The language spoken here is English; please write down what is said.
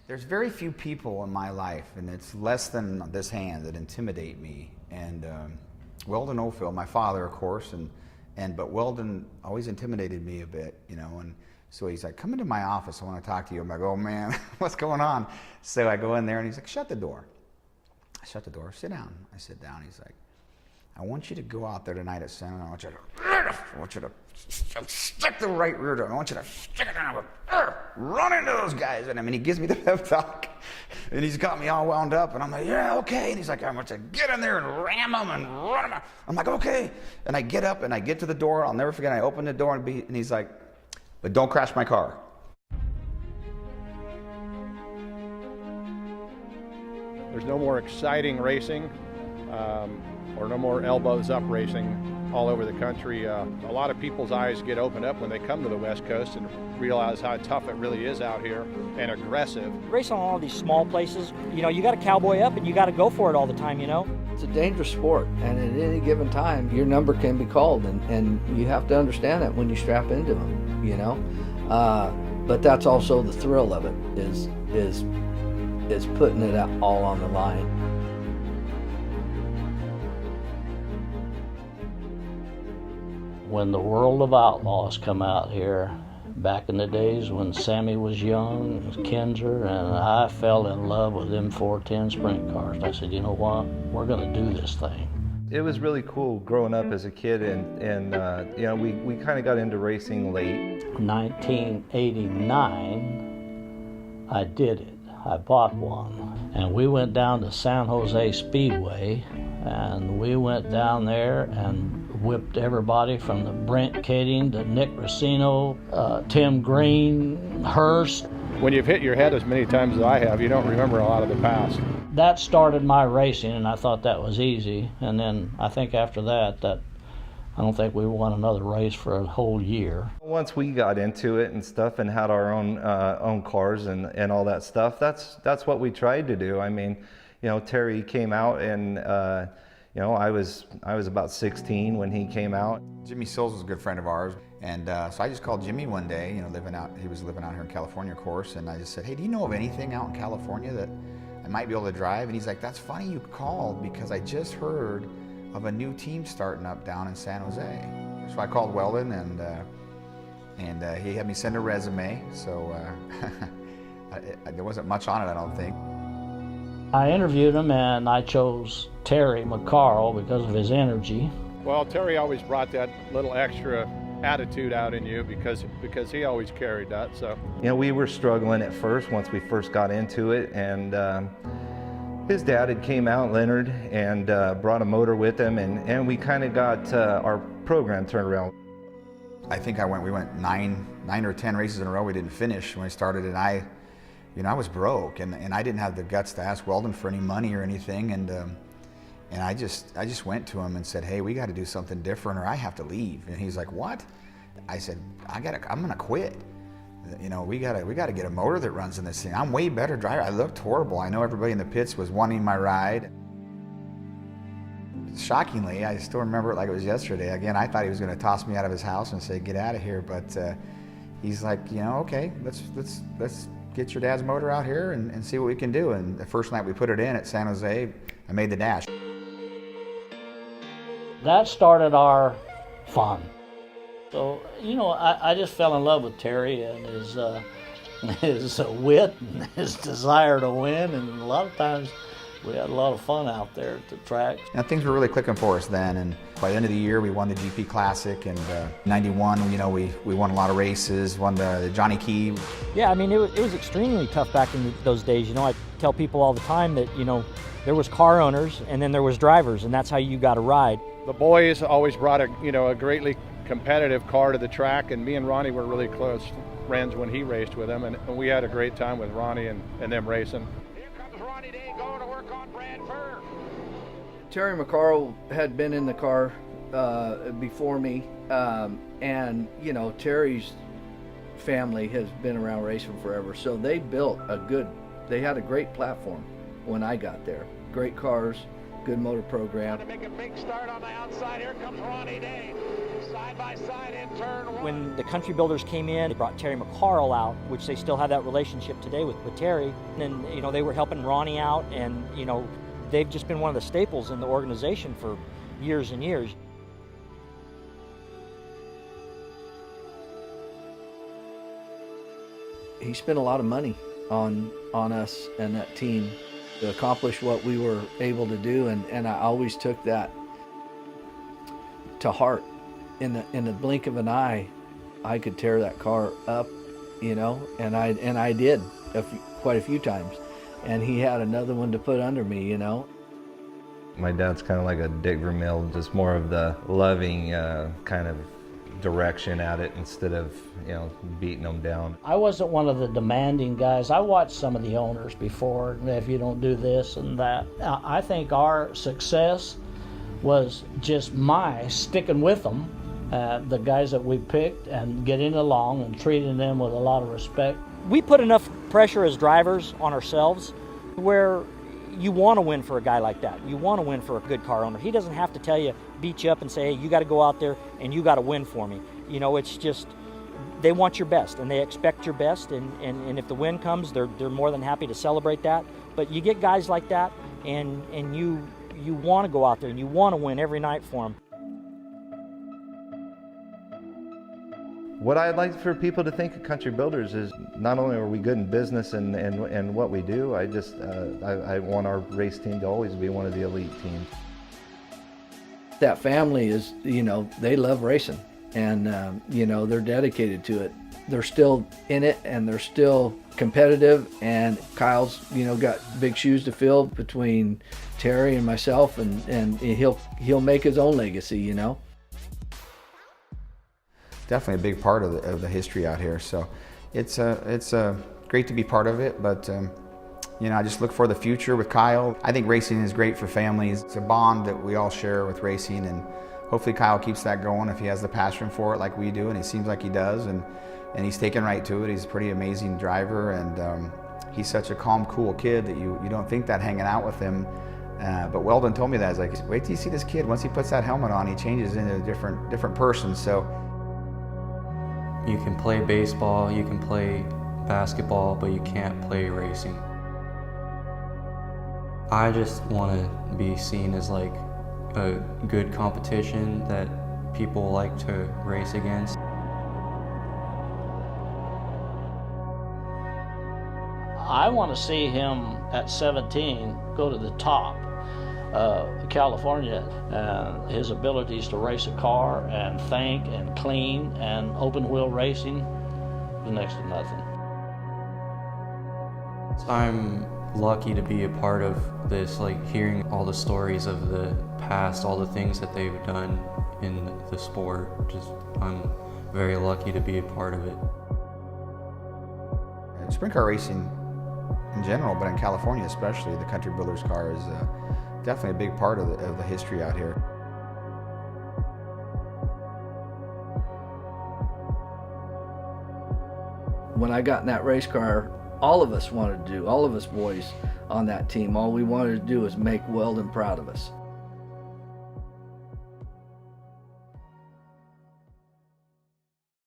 There's very few people in my life, and it's less than this hand, that intimidate me. And Weldon Oldfield, my father, of course, but Weldon always intimidated me a bit, you know. And so he's like, "Come into my office. I want to talk to you." I'm like, "Oh man, what's going on?" So I go in there, and he's like, "Shut the door." I shut the door. "Sit down." I sit down. He's like, "I want you to go out there tonight at San. I want you to stick the right rear door. I want you to stick it down. Run into those guys." And I mean, he gives me the pep talk, and he's got me all wound up. And I'm like, "Yeah, okay." And he's like, "I want you to get in there and ram them and run them." I'm like, "Okay." And I get up and I get to the door. I'll never forget. I open the door and he's like, "But don't crash my car." There's no more exciting racing or no more elbows up racing all over the country. A lot of people's eyes get opened up when they come to the West Coast and realize how tough it really is out here and aggressive. Race on all these small places, you know, you got to cowboy up and you got to go for it all the time, you know. It's a dangerous sport, and at any given time, your number can be called, and you have to understand that when you strap into them, you know. But that's also the thrill of it, is putting it all on the line. When the World of Outlaws come out here, back in the days when Sammy was young, Kinzer, and I fell in love with them 410 sprint cars. I said, "You know what, we're gonna do this thing." It was really cool growing up as a kid, and you know, we kind of got into racing late. 1989, I did it. I bought one, and we went down to San Jose Speedway, and we went down there and whipped everybody from the Brent Kading to Nick Racino, Tim Green, Hurst. When you've hit your head as many times as I have, you don't remember a lot of the past. That started my racing, and I thought that was easy. And then I think after that I don't think we won another race for a whole year. Once we got into it and stuff and had our own cars and all that stuff, that's what we tried to do. I mean, you know, Terry came out, and you know, I was about 16 when he came out. Jimmy Sills was a good friend of ours, and so I just called Jimmy one day, you know, he was living out here in California, of course, and I just said, "Hey, do you know of anything out in California that I might be able to drive?" And he's like, "That's funny you called, because I just heard of a new team starting up down in San Jose." So I called Weldon, and he had me send a resume, so there wasn't much on it, I don't think. I interviewed him, and I chose Terry McCarl because of his energy. Well, Terry always brought that little extra attitude out in you because he always carried that. So, you know, we were struggling at first once we first got into it, and his dad had came out, Leonard, and brought a motor with him, and we kind of got our program turned around. I think we went nine or 10 races in a row we didn't finish when I started, and I was broke, and I didn't have the guts to ask Weldon for any money or anything, and I just went to him and said, "Hey, we got to do something different, or I have to leave." And he's like, "What?" I said, I'm gonna quit. You know, we gotta get a motor that runs in this thing. I'm way better driver. I looked horrible. I know everybody in the pits was wanting my ride. Shockingly, I still remember it like it was yesterday. Again, I thought he was gonna toss me out of his house and say, "Get out of here," but he's like, "You know, okay, let's get your dad's motor out here and see what we can do." And the first night we put it in at San Jose, I made the dash. That started our fun. So, you know, I just fell in love with Terry and his wit and his desire to win, and a lot of times we had a lot of fun out there at the track. Now, things were really clicking for us then, and by the end of the year we won the GP Classic, and 91, you know, we won a lot of races, won the Johnny Key. Yeah, I mean, it was extremely tough back in those days. You know, I tell people all the time that, you know, there was car owners and then there was drivers, and that's how you got a ride. The boys always brought a greatly competitive car to the track, and me and Ronnie were really close friends when he raced with him, and we had a great time with Ronnie and them racing. Here comes Ronnie Day going to work on Bradford. Terry McCarl had been in the car before me, and you know, Terry's family has been around racing forever, so they had a great platform when I got there. Great cars, good motor program. To make a big start on the outside, here comes Ronnie Day. Side by side in turn one. When the Country Builders came in, they brought Terry McCarl out, which they still have that relationship today with Terry. And you know, they were helping Ronnie out, and you know, they've just been one of the staples in the organization for years and years. He spent a lot of money on us and that team to accomplish what we were able to do, and I always took that to heart. In the blink of an eye, I could tear that car up, you know, and I did quite a few times, and he had another one to put under me, you know. My dad's kind of like a Dick Vermeil, just more of the loving kind of direction at it instead of, you know, beating them down. I wasn't one of the demanding guys. I watched some of the owners before, if you don't do this and that. I think our success was just my sticking with them, the guys that we picked, and getting along and treating them with a lot of respect. We put enough pressure as drivers on ourselves where you want to win for a guy like that. You want to win for a good car owner. He doesn't have to tell you, beat you up and say, hey, you got to go out there and you got to win for me. You know, it's just, they want your best and they expect your best, and if the win comes, they're more than happy to celebrate that. But you get guys like that, and you want to go out there and you want to win every night for them. What I'd like for people to think of Country Builders is not only are we good in business and what we do, I want our race team to always be one of the elite teams. That family is, you know, they love racing, and you know, they're dedicated to it. They're still in it, and they're still competitive, and Kyle's, you know, got big shoes to fill between Terry and myself, and he'll make his own legacy, you know. Definitely a big part of the history out here. So it's great to be part of it, but you know, I just look for the future with Kyle. I think racing is great for families. It's a bond that we all share with racing, and hopefully Kyle keeps that going if he has the passion for it like we do, and it seems like he does, and he's taken right to it. He's a pretty amazing driver, and he's such a calm, cool kid that you don't think that hanging out with him. But Weldon told me that. He's like, wait till you see this kid. Once he puts that helmet on, he changes into a different person. So you can play baseball, you can play basketball, but you can't play racing. I just want to be seen as like a good competition that people like to race against. I want to see him at 17 go to the top of California, and his abilities to race a car and think and clean and open wheel racing is next to nothing. I'm lucky to be a part of this, like hearing all the stories of the past, all the things that they've done in the sport. I'm very lucky to be a part of it. Sprint car racing in general, but in California especially, the Country Builders car is definitely a big part of the history out here. When I got in that race car, all of us wanted to do, all of us boys on that team, all we wanted to do was make Weldon proud of us.